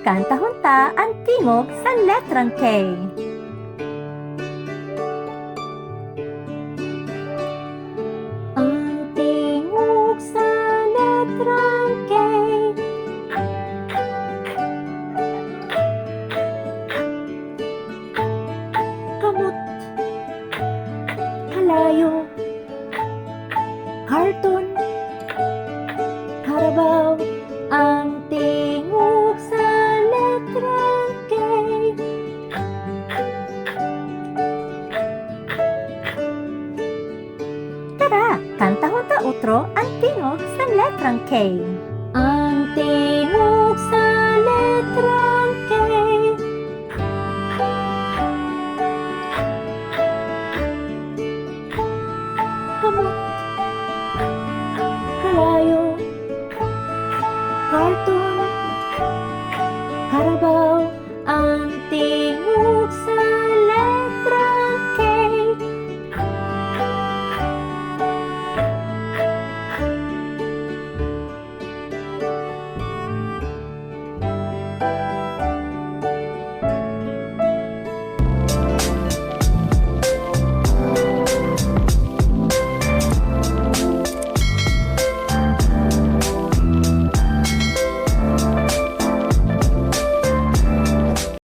Kanta hunta ang tingog sa letrang K. Ang tingog sa letrang K. Kamot, kalayo, karton, karabaw. Ang tingog sa letrang K. Tara, kanta hunta utro ang tingog sa letrang K. Ang tingog sa letrang K. Kamot, kalayo, karton,